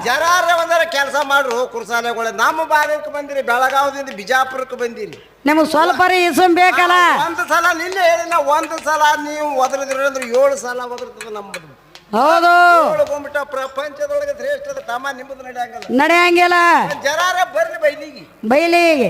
ಜರಾರ ಒಂದರ ಕೆಲಸ ಮಾಡ್ರು ಕುರ್ಸಾಲೆಗಳು. ನಮ್ಮ ಭಾಗಕ್ಕೆ ಬಂದಿರಿ, ಬೆಳಗಾವದಿಂದ ಬಿಜಾಪುರಕ್ಕೆ ಬಂದಿರಿ. ನಿಮ್ಗೆ ಸ್ವಲ್ಪ ಇಸಮ್ ಬೇಕಲ್ಲ. ಒಂದು ಸಲ ನಿನ್ನೆ ಹೇಳಿನ, ಒಂದು ಸಲ ನೀವು ಒದರಿದ್ರಿ ಅಂದ್ರೆ 7 ಸಲ ಒದರ್ತದ ನಮ್ಮದು. ಹೌದು, ಹೋಗ್ಬಿಟ್ಟ ಪ್ರಪಂಚದೊಳಗೆ ಶ್ರೇಷ್ಠದ ತಮ್ಮ ನಿಮ್ಮದು ನಡೆಯಂಗಿಲ್ಲ. ಜರಾರ ಬರ್ರಿ ಬೈಲಿಗೆ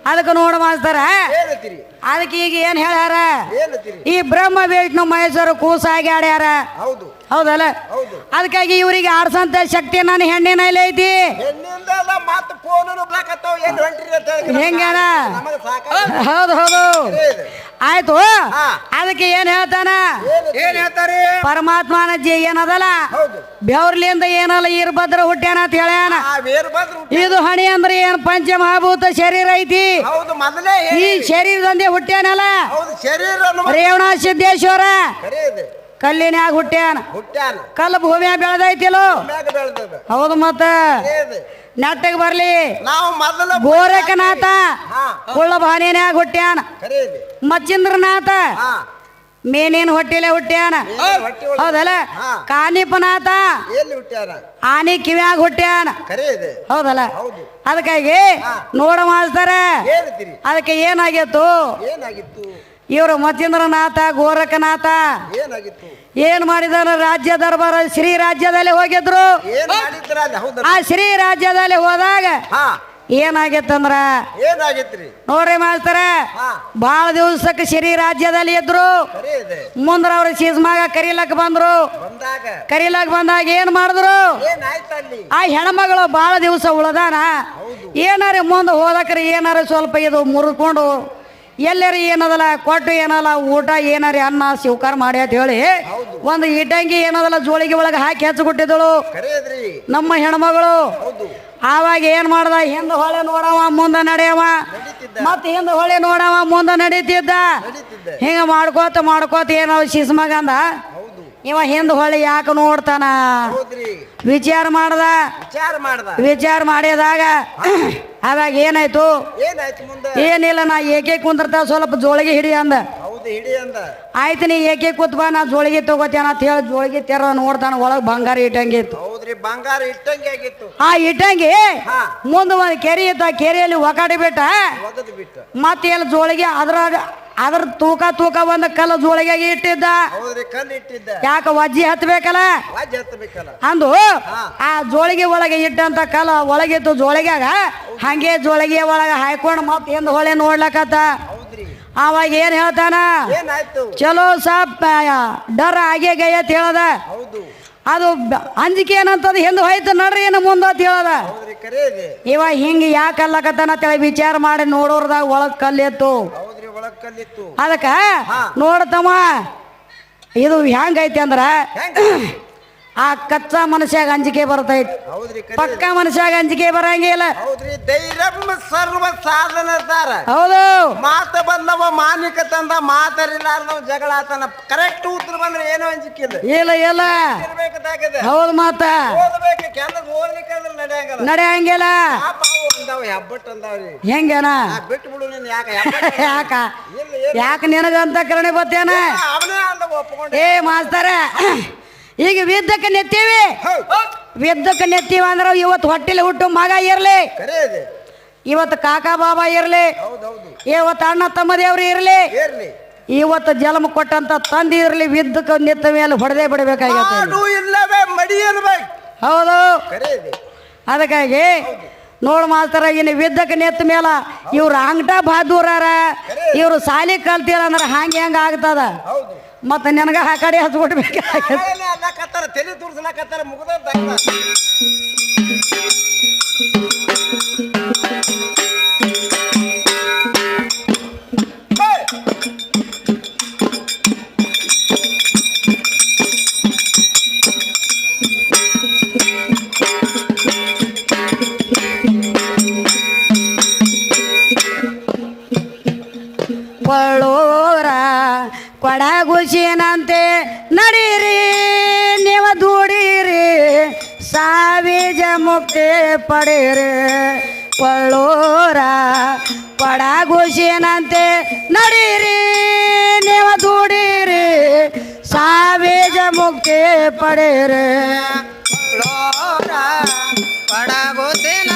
ಅದಕ್ಕೆ ನೋಡ ಮಾಸ್ತರ. ಹೇಳ್ತೀರಿ ಅದಕ್ಕೆ ಈಗ ಏನ್ ಹೇಳ್ಯಾರ, ಹೇಳ್ತೀರಿ ಈ ಬ್ರಹ್ಮ ವಿಷ್ಣು ಮಹೇಶ್ವರ ಕೂಸಾಗಿ ಆಡ್ಯಾರ. ಹೌದು ಹೌದಲ್ಲ, ಹೌದು. ಅದಕ್ಕಾಗಿ ಇವರಿಗೆ ಆಡ್ಸಂತ ಶಕ್ತಿ ನನ್ನ ಹೆಣ್ಣಿನಲ್ಲಿ ಐತಿ. ಹೆಣ್ಣಿಂದ ಮತ್ತೆ ಫೋನ್ ಹೆಂಗಾರ? ಹೌದು ಹೌದು, ಆಯ್ತು. ಅದಕ್ಕೆ ಏನ್ ಹೇಳ್ತಾನ, ಏನ್ ಹೇಳ್ತಾರೆ, ಪರಮಾತ್ಮನ ಏನದಲ್ಲ ಬೆವ್ರಲಿಂದ ಏನಲ್ಲ ಇರ್ಭದ್ರ ಹುಟ್ಟ್ಯಾನ ಅಂತ ಹೇಳ್ಯಾನ. ಇದು ಹಣಿ ಅಂದ್ರೆ ಏನ್ ಪಂಚಮಹಾಭೂತ ಶರೀರ ಐತಿ. ಈ ಶರೀರದೊಂದೇ ಹುಟ್ಟ್ಯಾನಲ್ಲ ರೇವಣ ಸಿದ್ದೇಶ್ವರ ಕಲ್ಲಿನ್ಯಾಗ ಹುಟ್ಟ್ಯಾನ. ಕಲ್ಲು ಭೂಮಿಯಾಗ ಬೆಳೆದೈತಿಲೋ. ಹೌದು, ಮತ್ತ ನೆಟ್ಟಗೆ ಬರ್ಲಿ. ಗೋರಖನಾಥ ಕುಳ್ಳ ಭಾನಿನ್ಯಾಗ ಹುಟ್ಟ್ಯಾನ. ಮಚ್ಚಿಂದ್ರನಾಥ ಮೇನೇನ್ ಹೊಟ್ಟಿಲೆ ಹುಟ್ಟ್ಯಾನ. ಹೌದಲ್ಲ, ಕಾನಿಪನಾಥ ಆನಿ ಕಿವ್ಯಾಗ ಹುಟ್ಟ್ಯಾನ. ಹೌದಲ್ಲ, ಅದಕ್ಕಾಗಿ ನೋಡ ಮಾಸ್ತರ. ಅದಕ್ಕೆ ಏನಾಗಿತ್ತು, ಇವರು ಮಚ್ಚೇಂದ್ರನಾಥ ಗೋರಖನಾಥ ಏನ್ ಮಾಡಿದಾರ, ರಾಜ್ಯ ದರ್ಬಾರ ಶ್ರೀ ರಾಜ್ಯದಲ್ಲಿ ಹೋಗಿದ್ರು. ಆ ಶ್ರೀ ರಾಜ್ಯದಲ್ಲಿ ಹೋದಾಗ ಏನಾಗಿತ್ತಂದ್ರ ನೋಡ್ರಿ ಮಾಸ್ತರ, ಬಾಳ ದಿವಸಕ್ಕೆ ಶ್ರೀ ರಾಜ್ಯದಲ್ಲಿ ಇದ್ರು. ಮುಂದ್ರ ಅವ್ರ ಸೀಸ್ಮಾಗ ಕರಿಲಕ್ ಬಂದ್ರು. ಕರಿಲಕ್ ಬಂದಾಗ ಏನ್ ಮಾಡಿದ್ರು, ಆ ಹೆಣ್ಮಗಳು ಬಾಳ ದಿವಸ ಉಳದಾನ. ಏನಾರ ಮುಂದೆ ಹೋದಕ್ರಿ ಏನಾರ ಸ್ವಲ್ಪ ಇದು ಮುರಿದ್ಕೊಂಡು ಎಲ್ಲರ ಏನದಲ್ಲ ಕೊಟ್ಟು ಏನಲ್ಲ ಊಟ ಏನಾರ ಅನ್ನ ಸ್ವೀಕಾರ ಮಾಡಿ ಅಂತ ಹೇಳಿ ಒಂದು ಇಟಂಗಿ ಏನದಲ್ಲ ಜೋಳಿಗೆ ಒಳಗೆ ಹಾಕಿ ಹಚ್ಚಿಕೊಟ್ಟಿದ್ದಳು ನಮ್ಮ ಹೆಣ್ಮಗಳು. ಆವಾಗ ಏನ್ ಮಾಡ್ದ, ಹಿಂದ ಹೊಳೆ ನೋಡವ ಮುಂದೆ ನಡೆಯವ, ಮತ್ತೆ ಹಿಂದ ಹೊಳೆ ನೋಡವ ಮುಂದೆ ನಡೀತಿದ್ದ. ಹಿಂಗ ಮಾಡ್ಕೋತ ಏನವ ಶಿಸ್ಮಗಂದ ಇವ ಹಿಂದ ಹೊಳೆ ಯಾಕೆ ನೋಡ್ತಾನ ವಿಚಾರ ಮಾಡಿದಾಗ ಅವಾಗ ಏನಾಯ್ತು, ಏನಿಲ್ಲ ನಾ ಏಕೆ ಕುಂದಿರ್ತಾವ ಸ್ವಲ್ಪ ಜೋಳಿಗೆ ಹಿಡಿ ಅಂದ. ಆಯ್ತು ನೀ ಏಕೆ ಕೂತ್ ಬಾ, ನಾ ಜೋಳಿಗೆ ತಗೋತೇನ ಅಂತ ಹೇಳಿ ಜೋಳಿಗೆ ತೆರ ನೋಡ್ತಾನ. ಒಳಗ್ ಬಂಗಾರ ಇಟ್ಟಂಗಿ ಇತ್ತು. ಆ ಇಟ್ಟಂಗಿ ಮುಂದೆ ಒಂದು ಕೆರೆ ಇತ್ತು. ಆ ಕೆರೆಯಲ್ಲಿ ಒಕಾಡಿ ಬಿಟ್ಟ. ಮತ್ತೆ ಎಲ್ಲ ಜೋಳಿಗೆ ಅದ್ರ ತೂಕ ಒಂದು ಕಲ್ಲು ಜೋಳಿಗೆ ಇಟ್ಟಿದ್ದ. ಯಾಕ ವಜ್ಜಿ ಹತ್ಬೇಕಲ್ಲ ಅಂದು ಆ ಜೋಳಿಗೆ ಒಳಗೆ ಇಟ್ಟಂತ ಕಲ್ಲ ಒಳಗಿತ್ತು ಜೋಳಿಗ್ಯಾಗ. ಹಂಗೆ ಜೋಳಿಗೆ ಒಳಗ ಹಾಕೊಂಡು ಮತ್ತೆ ಹಿಂದ್ ಹೊಳೆ ನೋಡ್ಲಕತ್ತ. ಅವಾಗ ಏನ್ ಹೇಳ್ತಾನ, ಚಲೋ ಸಾಪ್ ಡರ್ ಆಗೇ ಗೈ ಅಂತ ಹೇಳದ. ಅದು ಅಂಜಿಕೆ ಏನಂತದ ಹಿಂದ್ ಹೋಯ್ತು ನಡ್ರಿ ಏನು ಮುಂದ ಅಂತ ಹೇಳದ. ಇವ ಹಿಂಗ ಯಾಕೆ ಅಲ್ಲಕತ್ತಾನ ಅಂತೇಳಿ ವಿಚಾರ ಮಾಡಿ ನೋಡೋರ್ದಾಗ ಒಳಗ್ ಕಲ್ಲೆತ್ತು. ಅದಕ್ಕ ನೋಡ್ತಮ್ಮ ಇದು ಹೆಂಗೈತಿ ಅಂದ್ರ ಆ ಕಚ್ಚಾ ಮನುಷ್ಯಾಗ ಅಂಜಿಕೆ ಬರ್ತೈತಿ, ಪಕ್ಕ ಮನುಷ್ಯಾಗ ಅಂಜಿಕೆ ಬರಂಗಿಲ್ಲ. ಸರ್ವ ಸಾಧನ ಹೌದು, ಮಾತ ಬಂದವ ಮಾನಿಕ ತಂದ ಮಾತಾರಿಲಾರ್ದವ ಜಗಳ ಆತನ. ಕರೆಕ್ಟ್ ಉತ್ತರ ಬಂದ್ರೆ ಏನೋ ಅಂಜಿಕೆ ಇಲ್ಲ. ಹೌದು, ಮಾತ ನಡೆಯಂಗಿಲ್ಲ. ಹೆಂಗೇನ ಯಾಕ ನಿನಗಂತ ಕರಣೆ ಬರ್ತೇನ. ಏ ಮಾಸ್ತರ, ಈಗ ವಿದ್ಯಕ್ಕೆ ನೆತ್ತೀವಿ ಅಂದ್ರೆ ಇವತ್ತು ಹೊಟ್ಟೆಲಿ ಹುಟ್ಟು ಮಗ ಇರ್ಲಿ, ಇವತ್ತು ಕಾಕಾ ಬಾಬಾ ಇರ್ಲಿ, ಇವತ್ತು ಅಣ್ಣ ತಮ್ಮದೇವ್ರು ಇರ್ಲಿ, ಇವತ್ತು ಜನ್ಮ ಕೊಟ್ಟಂತ ತಂದೆ ಇರ್ಲಿ, ವಿದ್ಯಕ್ಕೆ ನಿತ್ತ ಮೇಲೆ ಹೊಡೆದೇ ಬಿಡಬೇಕಾಗತ್ತೆ. ಹೌದು, ಅದಕ್ಕಾಗಿ ನೋಡು ಮಾಸ್ತರ, ಇನ್ನು ವಿದ್ಯಕ್ಕೆ ನೆತ್ತ ಮೇಲ ಇವ್ರು ಅಂಗಟ ಬಹಾದೂರಾರ, ಇವ್ರು ಸಾಲಿ ಕಲ್ತಿಲ್ಲ ಅಂದ್ರೆ ಹೆಂಗ ಆಗ್ತದ. ಮತ್ತೆ ನನಗ ಆ ಕಡೆ ಹಚ್ಕೊಟ್ಬೇಕಾಗತ್ತೆ. ತಲೆ ತೋರ್ಸ್ಲಾಕತ್ತಾರ ಮುಗ್ದ ಕೊಳ್ಳೋರ ಕೊಡಗುಸಿನಂತೆ ನಡೀರಿ ನೀವು ದುಡೀರಿ, ಸಾವಿಜ ಮುಕ್ತಿ ಪಡೀರಿ. ಕೊಳ್ಳೋರ ಕೊಡಗುಸಿನಂತೆ ನಡೀರಿ ನೀವು ದುಡೀರಿ, ಸಾವಿಜ ಮುಕ್ತಿ ಪಡೀರಿ. ಕೊಳ್ಳೋರ ಪಡಗೋಸೇನ